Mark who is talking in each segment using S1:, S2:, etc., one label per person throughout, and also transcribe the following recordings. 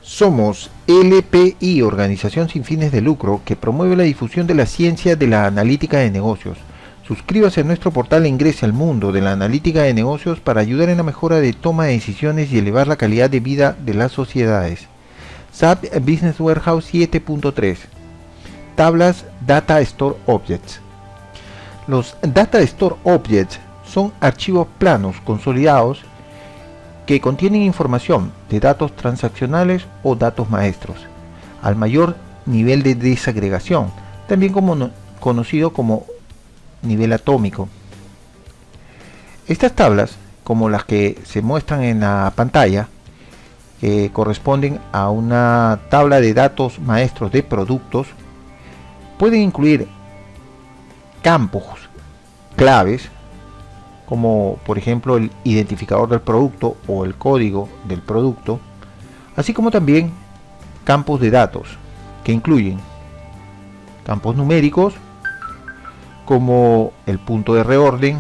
S1: Somos LPI, organización sin fines de lucro que promueve la difusión de la ciencia de la analítica de negocios. Suscríbase a nuestro portal e ingrese al mundo de la analítica de negocios para ayudar en la mejora de toma de decisiones y elevar la calidad de vida de las sociedades. SAP Business Warehouse 7.3. Tablas Data Store Objects. Los Data Store Objects son archivos planos consolidados que contienen información de datos transaccionales o datos maestros, al mayor nivel de desagregación, también conocido como nivel atómico. Estas tablas, como las que se muestran en la pantalla, corresponden a una tabla de datos maestros de productos, pueden incluir campos claves, como por ejemplo el identificador del producto o el código del producto, así como también campos de datos que incluyen campos numéricos como el punto de reorden,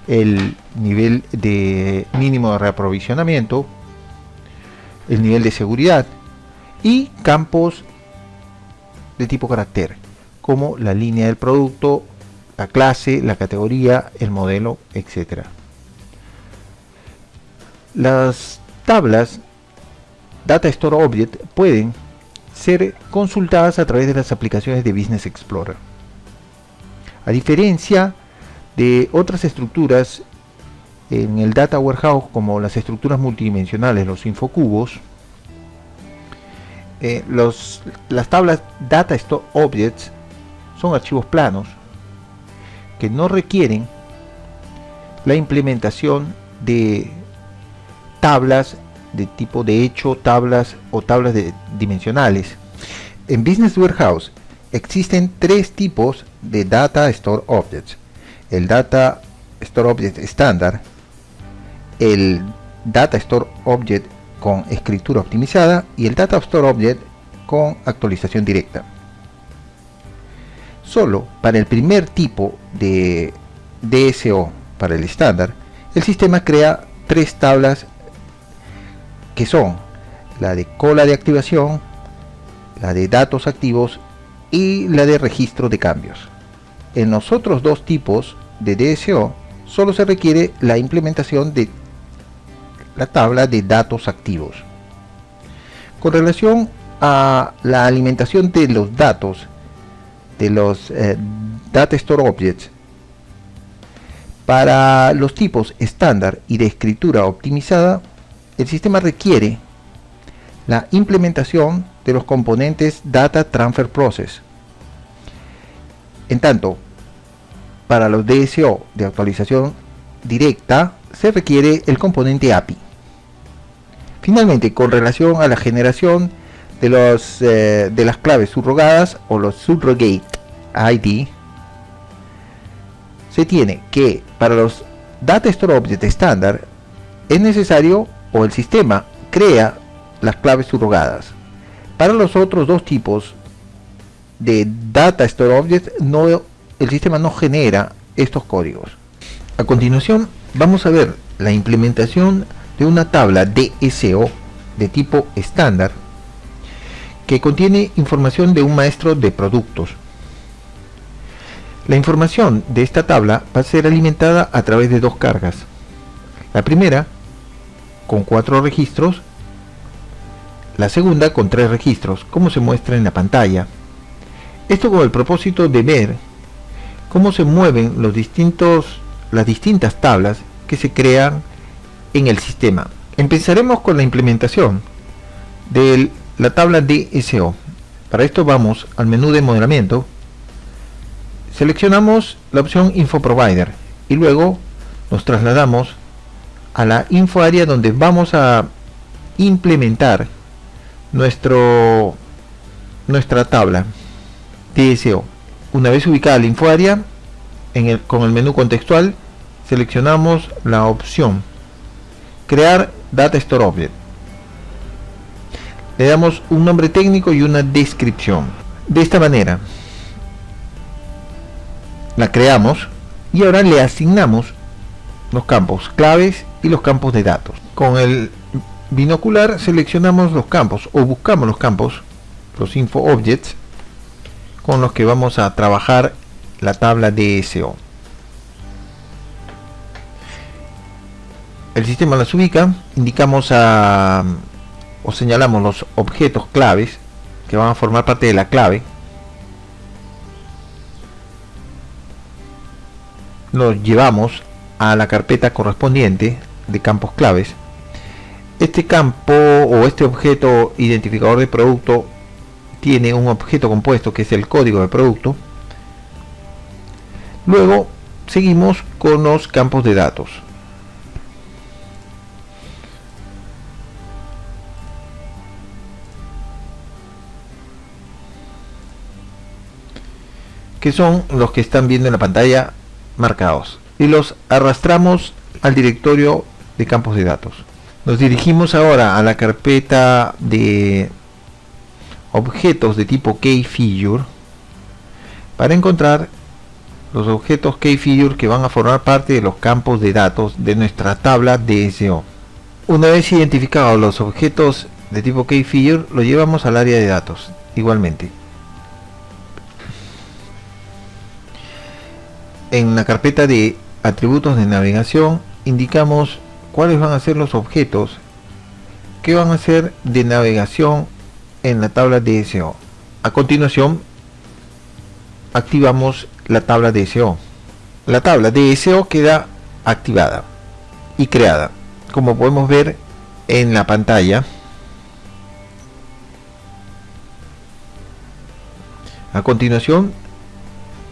S1: el nivel de mínimo de reaprovisionamiento, el nivel de seguridad, y campos de tipo carácter como la línea del producto, la clase, la categoría, el modelo, etc. Las tablas Data Store Object pueden ser consultadas a través de las aplicaciones de Business Explorer. A diferencia de otras estructuras en el Data Warehouse, como las estructuras multidimensionales, los infocubos, las tablas Data Store Objects son archivos planos que no requieren la implementación de tablas de tipo de hecho, tablas o tablas dimensionales. En Business Warehouse existen tres tipos de Data Store Objects: el Data Store Object estándar, el Data Store Object con escritura optimizada y el Data Store Object con actualización directa. Solo para el primer tipo de DSO, para el estándar, el sistema crea tres tablas que son la de cola de activación, la de datos activos y la de registro de cambios. En los otros dos tipos de DSO solo se requiere la implementación de la tabla de datos activos. Con relación a la alimentación de los datos de los Data Store Objects, para los tipos estándar y de escritura optimizada, el sistema requiere la implementación de los componentes Data Transfer Process. En tanto, para los DSO de actualización directa se requiere el componente API. Finalmente, con relación a la generación de las claves subrogadas o los surrogate ID, se tiene que para los Data Store Object estándar es necesario, o el sistema crea las claves subrogadas. Para los otros dos tipos de Data Store Object el sistema no genera estos códigos. A continuación vamos a ver la implementación de una tabla DSO de tipo estándar que contiene información de un maestro de productos. La información de esta tabla va a ser alimentada a través de dos cargas. La primera con 4 registros, la segunda con 3 registros, como se muestra en la pantalla. Esto con el propósito de ver cómo se mueven las distintas tablas que se crean en el sistema. Empezaremos con la implementación de la tabla DSO. Para esto vamos al menú de modelamiento, seleccionamos la opción Info Provider y luego nos trasladamos a la info área, donde vamos a implementar nuestra tabla DSO. Una vez ubicada la info área, con el menú contextual seleccionamos la opción Crear Data Store Object. Le damos un nombre técnico y una descripción. De esta manera la creamos y ahora le asignamos los campos claves y los campos de datos. Con el binocular seleccionamos los campos o buscamos los campos, los info objects, con los que vamos a trabajar la tabla DSO. El sistema las ubica, indicamos o señalamos los objetos claves que van a formar parte de la clave. Los llevamos a la carpeta correspondiente de campos claves. Este campo o este objeto identificador de producto tiene un objeto compuesto que es el código de producto. Luego seguimos con los campos de datos. Que son los que están viendo en la pantalla marcados, y los arrastramos al directorio de campos de datos. Nos dirigimos ahora a la carpeta de objetos de tipo KeyFigure para encontrar los objetos KeyFigure que van a formar parte de los campos de datos de nuestra tabla DSO. Una vez identificados los objetos de tipo KeyFigure, lo llevamos al área de datos igualmente. En la carpeta de atributos de navegación indicamos cuáles van a ser los objetos que van a ser de navegación en la tabla DSO. A continuación activamos la tabla DSO. La tabla DSO queda activada y creada, como podemos ver en la pantalla. A continuación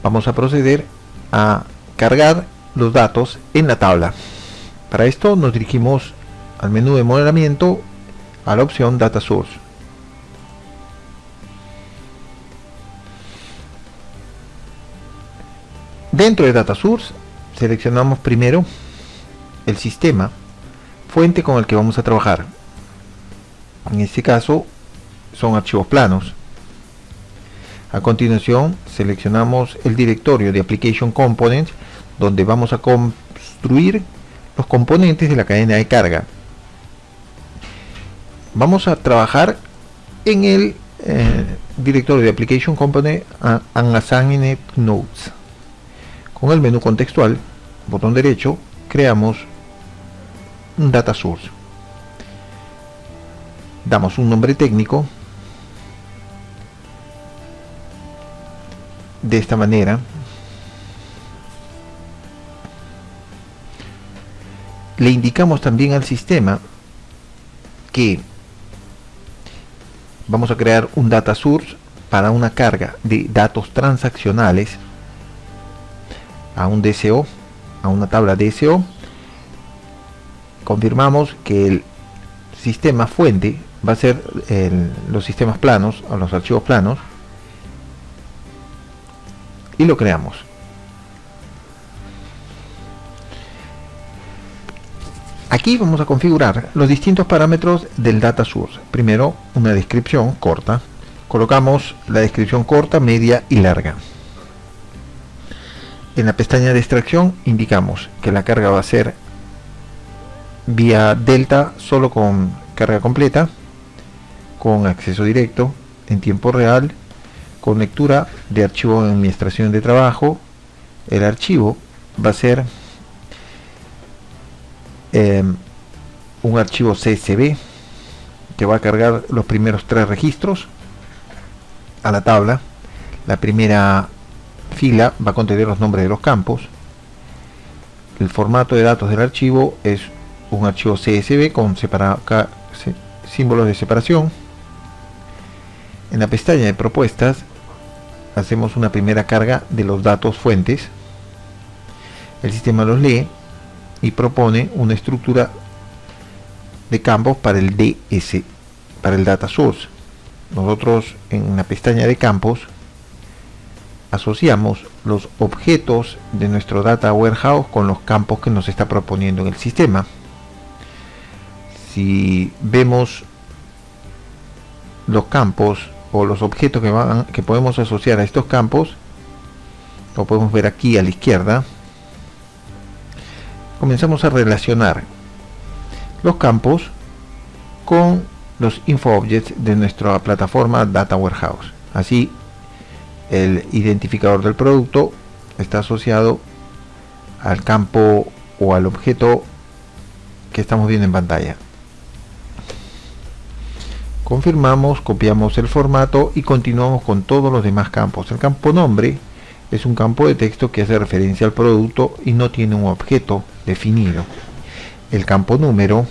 S1: vamos a proceder a cargar los datos en la tabla. Para esto nos dirigimos al menú de modelamiento, a la opción Data Source. Dentro de Data Source seleccionamos primero el sistema fuente con el que vamos a trabajar. En este caso son archivos planos. A continuación seleccionamos el directorio de Application Components, donde vamos a construir los componentes de la cadena de carga. Vamos a trabajar en el directorio de Application Component and Assigned Nodes. Con el menú contextual, botón derecho, creamos un Data Source. Damos un nombre técnico. De esta manera le indicamos también al sistema que vamos a crear un data source para una carga de datos transaccionales a un DSO, a una tabla DSO. Confirmamos que el sistema fuente va a ser los sistemas planos o los archivos planos, y lo creamos. Aquí vamos a configurar los distintos parámetros del data source. Primero, una descripción corta. Colocamos la descripción corta, media y larga. En la pestaña de extracción indicamos que la carga va a ser vía Delta, solo con carga completa, con acceso directo, en tiempo real, con lectura de archivo de administración de trabajo. El archivo va a ser un archivo CSV que va a cargar los primeros 3 registros a la tabla. La primera fila va a contener los nombres de los campos. El formato de datos del archivo es un archivo CSV con símbolos de separación. En la pestaña de propuestas hacemos una primera carga de los datos fuentes. El sistema los lee y propone una estructura de campos para el DS, para el data source. Nosotros en la pestaña de campos asociamos los objetos de nuestro data warehouse con los campos que nos está proponiendo en el sistema. Si vemos los campos o los objetos que podemos asociar a estos campos, lo podemos ver aquí a la izquierda. Comenzamos a relacionar los campos con los info objects de nuestra plataforma Data Warehouse. Así, el identificador del producto está asociado al campo o al objeto que estamos viendo en pantalla. Confirmamos, copiamos el formato y continuamos con todos los demás campos. El campo nombre es un campo de texto que hace referencia al producto y no tiene un objeto definido. El campo número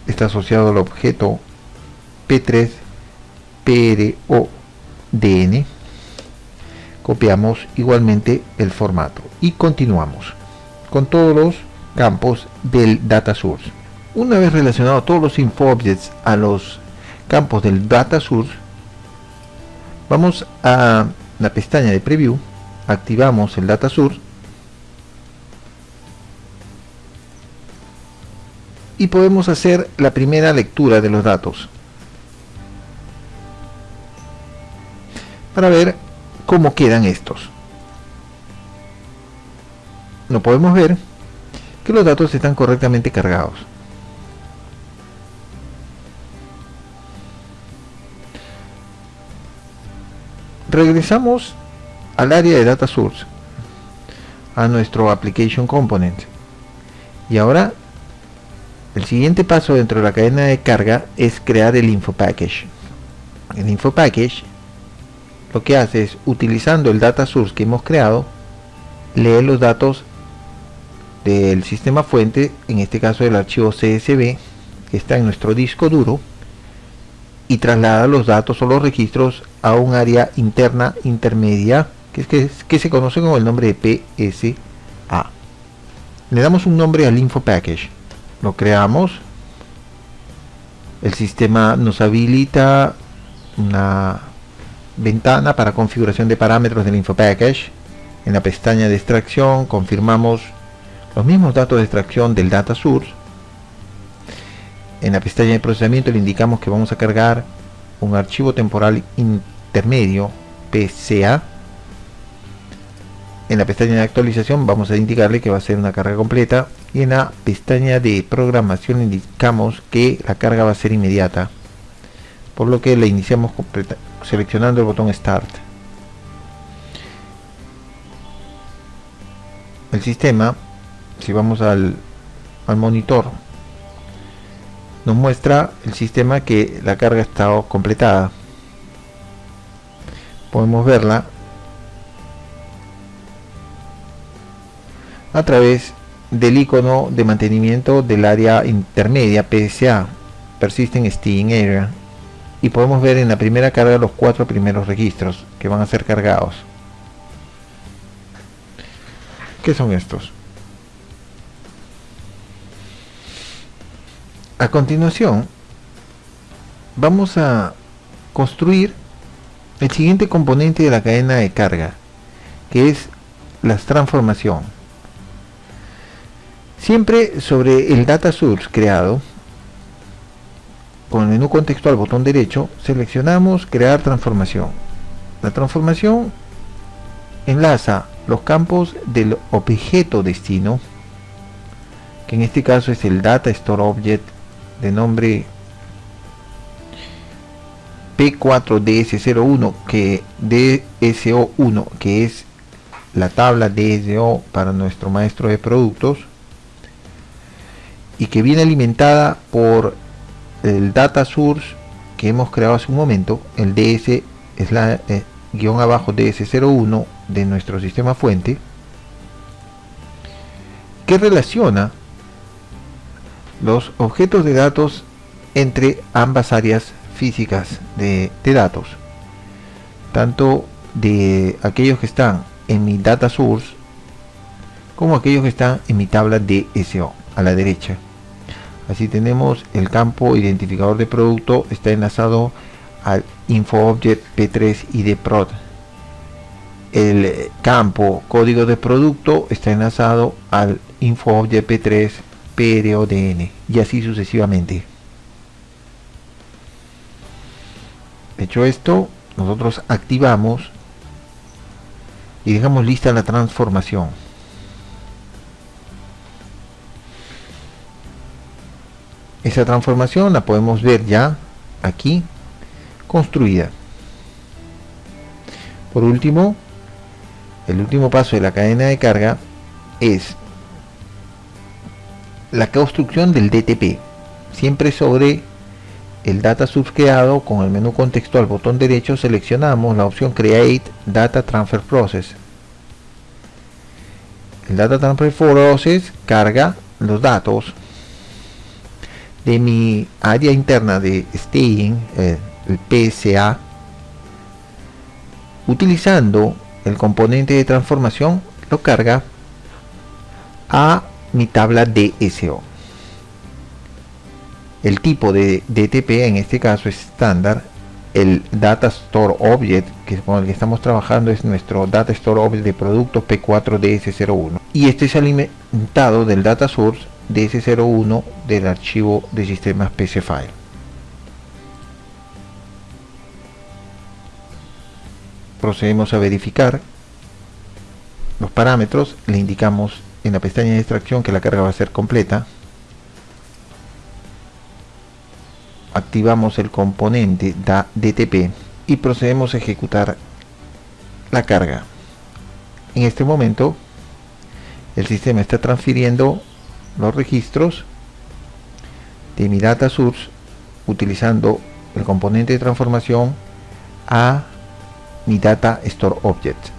S1: está asociado al objeto P3 PRODN. Copiamos igualmente el formato y continuamos con todos los campos del data source. Una vez relacionados todos los info objects a los campos del data source, vamos a la pestaña de preview, activamos el data source y podemos hacer la primera lectura de los datos para ver cómo quedan estos. No podemos ver que los datos están correctamente cargados. Regresamos al área de Data Source, a nuestro Application Component, y ahora el siguiente paso dentro de la cadena de carga es crear el Info Package. El Info Package lo que hace es, utilizando el Data Source que hemos creado, leer los datos del sistema fuente, en este caso del archivo CSV que está en nuestro disco duro, y traslada los datos o los registros a un área interna intermedia que se conoce con el nombre de PSA. Le damos un nombre al Info Package, lo creamos, el sistema nos habilita una ventana para configuración de parámetros del Info Package. En la pestaña de extracción confirmamos los mismos datos de extracción del Data Source. En la pestaña de procesamiento le indicamos que vamos a cargar un archivo temporal intermedio PCA. En la pestaña de actualización vamos a indicarle que va a ser una carga completa, y en la pestaña de programación le indicamos que la carga va a ser inmediata, por lo que le iniciamos seleccionando el botón Start. El sistema, si vamos al monitor, nos muestra el sistema que la carga está completada. Podemos verla a través del icono de mantenimiento del área intermedia PSA, Persistent Staging Area, y podemos ver en la primera carga los 4 primeros registros que van a ser cargados. ¿Qué son estos? A continuación vamos a construir el siguiente componente de la cadena de carga, que es la transformación. Siempre sobre el data source creado, con el menú contextual botón derecho, seleccionamos crear transformación. La transformación enlaza los campos del objeto destino, que en este caso es el data store object de nombre P4DS01, que DSO1, que es la tabla DSO para nuestro maestro de productos, y que viene alimentada por el data source que hemos creado hace un momento, el DS guión abajo DS01 de nuestro sistema fuente, que relaciona los objetos de datos entre ambas áreas físicas de datos, tanto de aquellos que están en mi data source como aquellos que están en mi tabla DSO a la derecha. Así tenemos el campo identificador de producto está enlazado al info object P3 IDProd. El campo código de producto está enlazado al info object P3 PRODN, y así sucesivamente. Hecho esto, nosotros activamos y dejamos lista la transformación. Esa transformación la podemos ver ya aquí construida. Por último, el último paso de la cadena de carga es la construcción del DTP, siempre sobre el data source creado. Con el menú contextual botón derecho seleccionamos la opción Create Data Transfer Process. El Data Transfer Process carga los datos de mi área interna de staging, el PSA, utilizando el componente de transformación. Lo carga a mi tabla DSO. El tipo de DTP en este caso es estándar. El Data Store Object con el que estamos trabajando es nuestro Data Store Object de productos P4DS01, y este es alimentado del Data Source DS01 del archivo de sistemas PC File. Procedemos a verificar los parámetros. Le indicamos en la pestaña de extracción que la carga va a ser completa. Activamos el componente DTP y procedemos a ejecutar la carga. En este momento el sistema está transfiriendo los registros de mi data source utilizando el componente de transformación a mi data store object.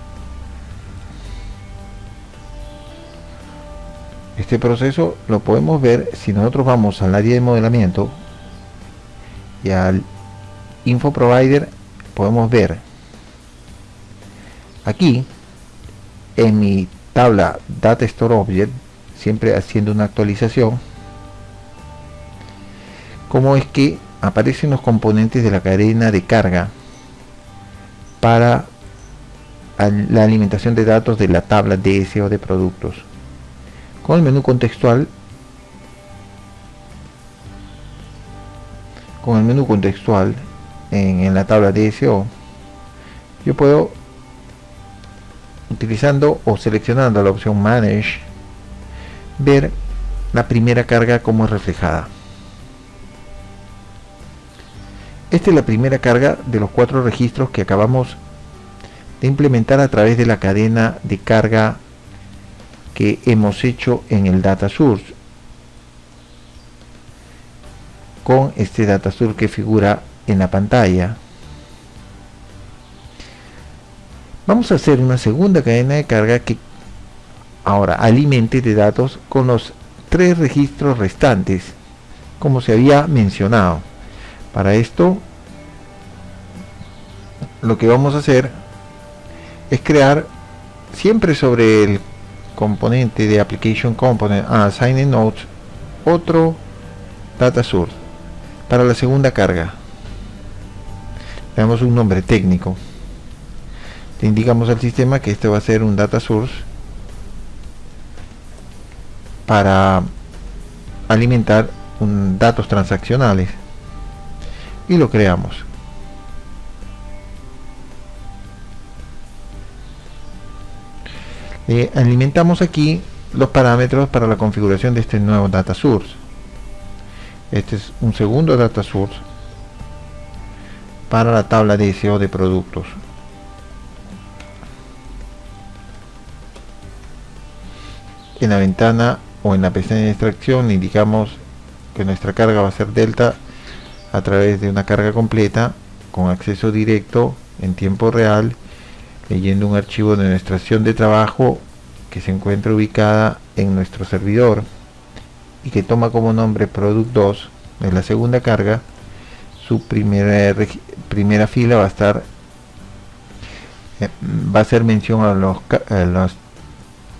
S1: Este proceso lo podemos ver si nosotros vamos al área de modelamiento y al info provider. Podemos ver aquí en mi tabla data store object, siempre haciendo una actualización, cómo es que aparecen los componentes de la cadena de carga para la alimentación de datos de la tabla DSO de productos. Con el menú contextual, en la tabla DSO, yo puedo, utilizando o seleccionando la opción Manage, ver la primera carga como es reflejada. Esta es la primera carga de los 4 registros que acabamos de implementar a través de la cadena de carga que hemos hecho en el data source, con este data source que figura en la pantalla. Vamos a hacer una segunda cadena de carga que ahora alimente de datos con los 3 registros restantes, como se había mencionado. Para esto, lo que vamos a hacer es crear, siempre sobre el componente de Application Component Assigned Nodes, otro data source para la segunda carga. Le damos un nombre técnico. Le indicamos al sistema que este va a ser un data source para alimentar datos transaccionales, y lo creamos. Alimentamos aquí los parámetros para la configuración de este nuevo data source. Este es un segundo data source para la tabla DSO de productos. En la ventana o en la pestaña de extracción le indicamos que nuestra carga va a ser delta a través de una carga completa con acceso directo en tiempo real, leyendo un archivo de nuestra acción de trabajo que se encuentra ubicada en nuestro servidor y que toma como nombre Product 2. En la segunda carga, su primera fila va a hacer mención a los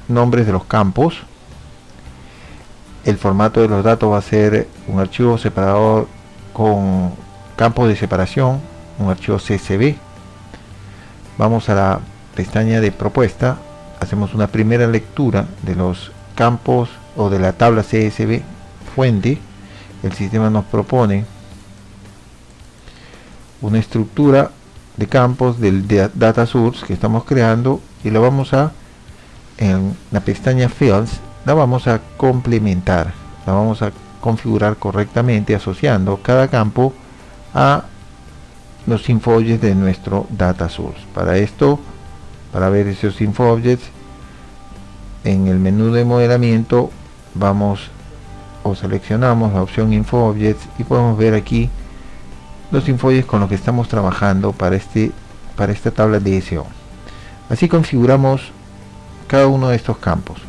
S1: nombres de los campos. El formato de los datos va a ser un archivo separador con campos de separación, un archivo CSV. Vamos a la pestaña de propuesta, hacemos una primera lectura de los campos o de la tabla CSV fuente. El sistema nos propone una estructura de campos del data source que estamos creando, y lo vamos a, en la pestaña Fields, la vamos a complementar, la vamos a configurar correctamente asociando cada campo a los InfoObjects de nuestro data source. Para esto, para ver esos InfoObjects, en el menú de modelamiento vamos o seleccionamos la opción InfoObjects y podemos ver aquí los InfoObjects con los que estamos trabajando para esta tabla de SO. Así configuramos cada uno de estos campos.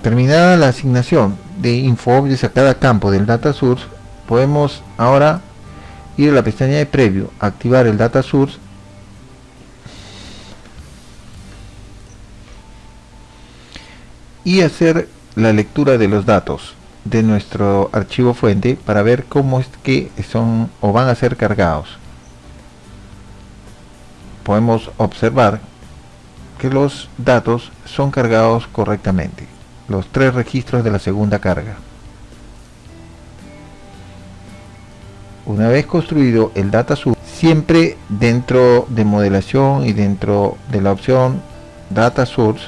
S1: Terminada la asignación de InfoObjects a cada campo del data source, podemos ahora ir a la pestaña de Preview, activar el data source y hacer la lectura de los datos de nuestro archivo fuente para ver cómo es que son o van a ser cargados. Podemos observar que los datos son cargados correctamente, los 3 registros de la segunda carga. Una vez construido el data source, siempre dentro de modelación y dentro de la opción data source,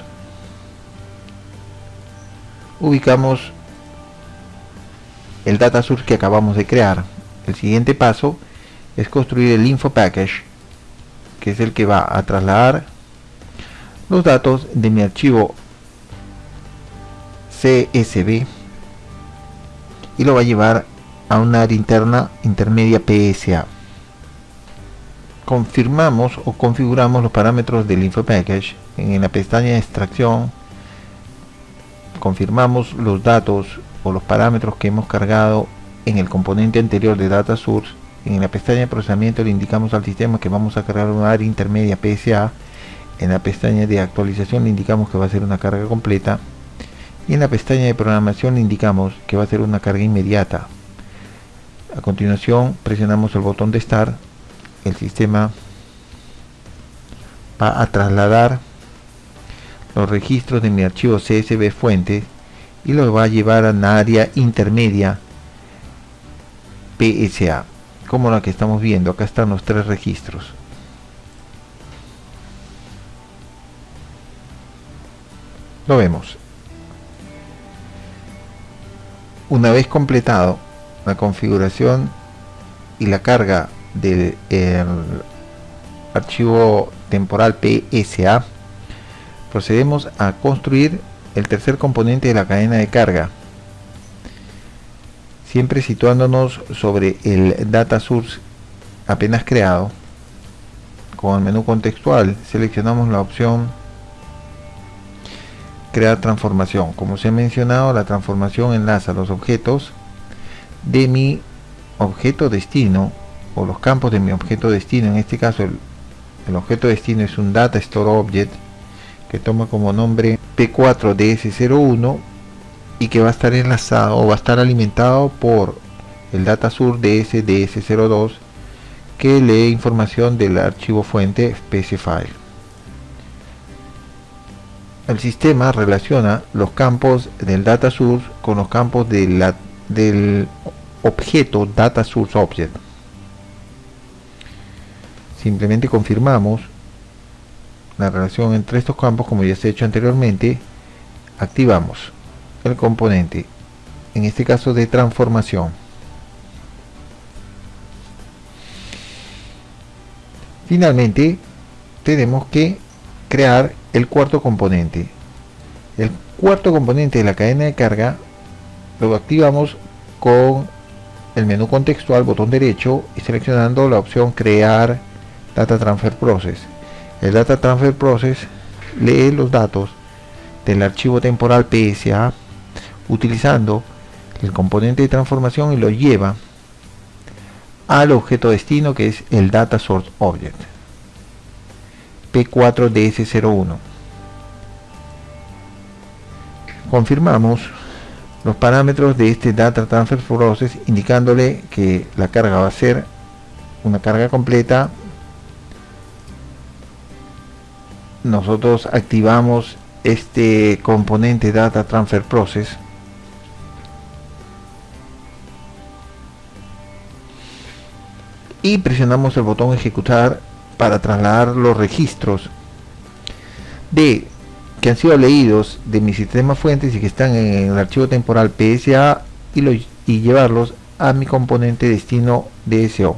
S1: ubicamos el data source que acabamos de crear. El siguiente paso es construir el info package, que es el que va a trasladar los datos de mi archivo CSV y lo va a llevar a una área interna intermedia PSA. Confirmamos o configuramos los parámetros del info package en la pestaña de extracción. Confirmamos los datos o los parámetros que hemos cargado en el componente anterior de data source. En la pestaña de procesamiento le indicamos al sistema que vamos a cargar una área intermedia PSA. En la pestaña de actualización le indicamos que va a ser una carga completa, y en la pestaña de programación le indicamos que va a ser una carga inmediata. A continuación presionamos el botón de Start. El sistema va a trasladar los registros de mi archivo CSV fuente y lo va a llevar a una área intermedia PSA, como la que estamos viendo. Acá están los 3 registros. Lo vemos. Una vez completado la configuración y la carga del archivo temporal PSA, procedemos a construir el tercer componente de la cadena de carga, siempre situándonos sobre el data source apenas creado. Con el menú contextual seleccionamos la opción crear transformación. Como se ha mencionado, la transformación enlaza los objetos de mi objeto destino o los campos de mi objeto destino. En este caso el objeto destino es un data store object que toma como nombre P4DS01 y que va a estar enlazado o va a estar alimentado por el data source DS02 que lee información del archivo fuente specify. El sistema relaciona los campos del data source con los campos del objeto data source object. Simplemente confirmamos la relación entre estos campos, como ya se ha hecho anteriormente. Activamos el componente, en este caso de transformación. Finalmente tenemos que crear el cuarto componente. El cuarto componente de la cadena de carga lo activamos con el menú contextual, botón derecho, y seleccionando la opción crear data transfer process. El data transfer process lee los datos del archivo temporal PSA utilizando el componente de transformación y lo lleva al objeto destino, que es el data source object P4DS01. Confirmamos los parámetros de este data transfer process indicándole que la carga va a ser una carga completa. Nosotros activamos este componente data transfer process y presionamos el botón ejecutar para trasladar los registros que han sido leídos de mi sistema fuentes y que están en el archivo temporal PSA y llevarlos a mi componente destino DSO.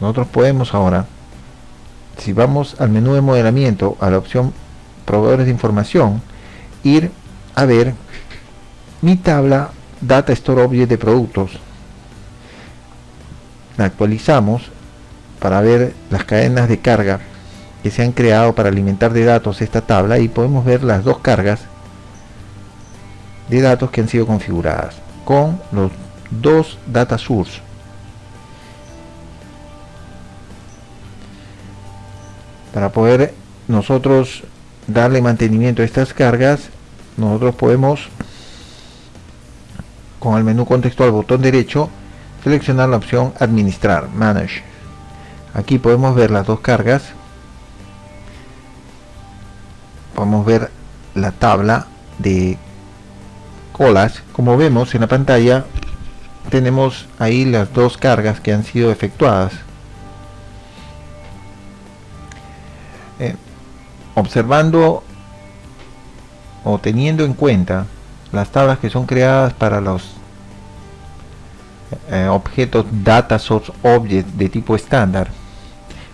S1: Nosotros podemos ahora, si vamos al menú de modelamiento, a la opción proveedores de información, ir a ver mi tabla Data Store Object de productos. La actualizamos para ver las cadenas de carga que se han creado para alimentar de datos esta tabla, y podemos ver las dos cargas de datos que han sido configuradas con los dos data source. Para poder nosotros darle mantenimiento a estas cargas, nosotros podemos, con el menú contextual botón derecho, seleccionar la opción administrar, manage. Aquí podemos ver las dos cargas, podemos ver la tabla de colas. Como vemos en la pantalla, tenemos ahí las dos cargas que han sido efectuadas. Observando o teniendo en cuenta las tablas que son creadas para los objetos Data Source Object de tipo estándar,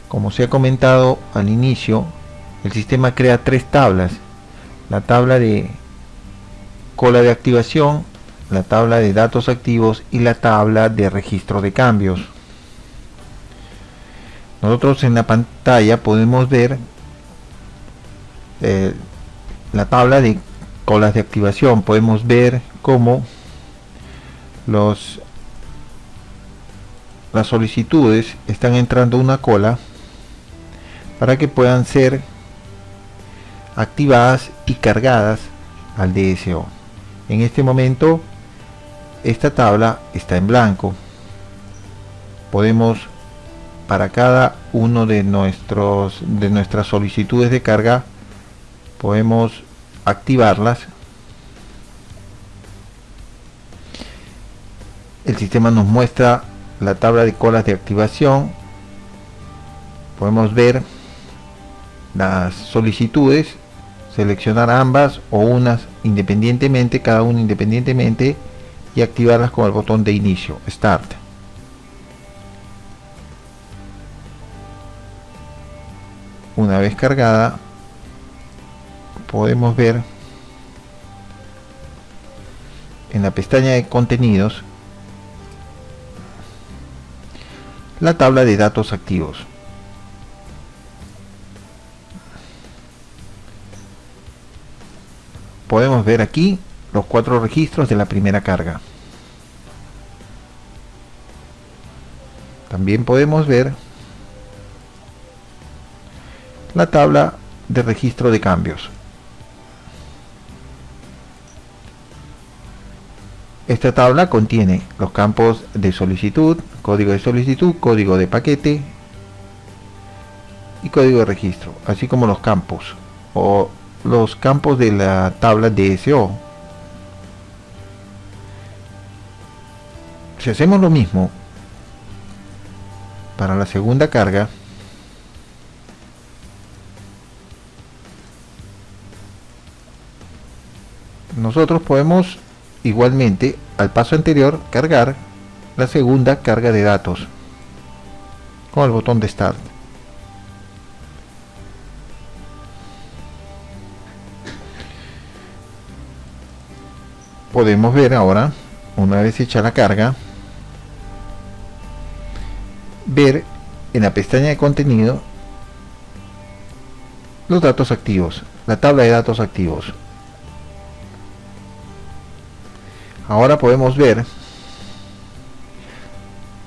S1: como se ha comentado al inicio, el sistema crea tres tablas: la tabla de cola de activación, la tabla de datos activos y la tabla de registro de cambios. Nosotros en la pantalla podemos ver la tabla de colas de activación. Podemos ver cómo las solicitudes están entrando una cola para que puedan ser activadas y cargadas al DSO. En este momento esta tabla está en blanco. Podemos, para cada uno de nuestras solicitudes de carga, podemos activarlas. El sistema nos muestra la tabla de colas de activación. Podemos ver las solicitudes, seleccionar ambas o unas independientemente, cada una independientemente, y activarlas con el botón de inicio, Start. Una vez cargada, podemos ver en la pestaña de contenidos la tabla de datos activos. Podemos ver aquí los 4 registros de la primera carga. También podemos ver la tabla de registro de cambios. Esta tabla contiene los campos de solicitud, código de paquete y código de registro, así como los campos de la tabla DSO. Si hacemos lo mismo para la segunda carga, nosotros podemos igualmente, al paso anterior, cargar la segunda carga de datos con el botón de Start. Podemos ver ahora, una vez hecha la carga, ver en la pestaña de contenido los datos activos, la tabla de datos activos. Ahora podemos ver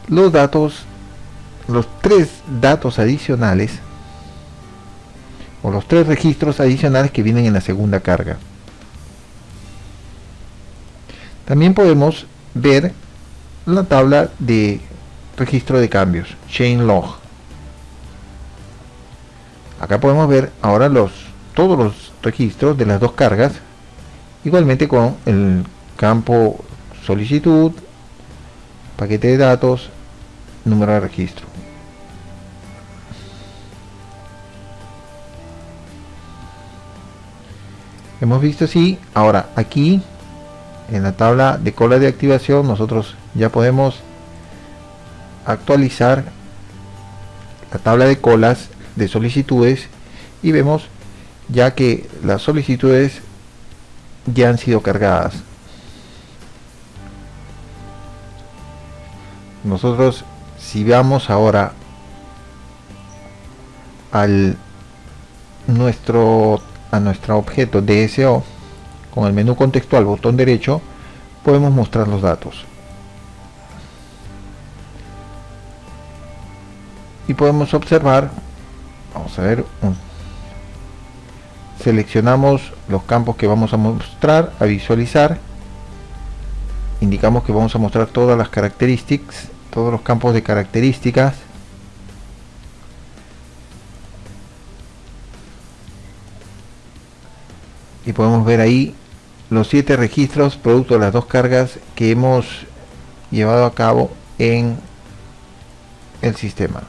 S1: los tres datos adicionales, o los tres registros adicionales que vienen en la segunda carga. También podemos ver la tabla de registro de cambios, chain log. Acá podemos ver ahora todos los registros de las dos cargas, igualmente con el campo solicitud, paquete de datos, número de registro. Hemos visto así. Ahora aquí en la tabla de cola de activación nosotros ya podemos actualizar la tabla de colas de solicitudes y vemos ya que las solicitudes ya han sido cargadas. Nosotros, si vamos ahora al a nuestro objeto DSO con el menú contextual botón derecho, podemos mostrar los datos y podemos observar. Vamos a ver, seleccionamos los campos que vamos a mostrar, a visualizar, indicamos que vamos a mostrar todas las características, todos los campos de características, y podemos ver ahí los 7 registros producto de las 2 cargas que hemos llevado a cabo en el sistema.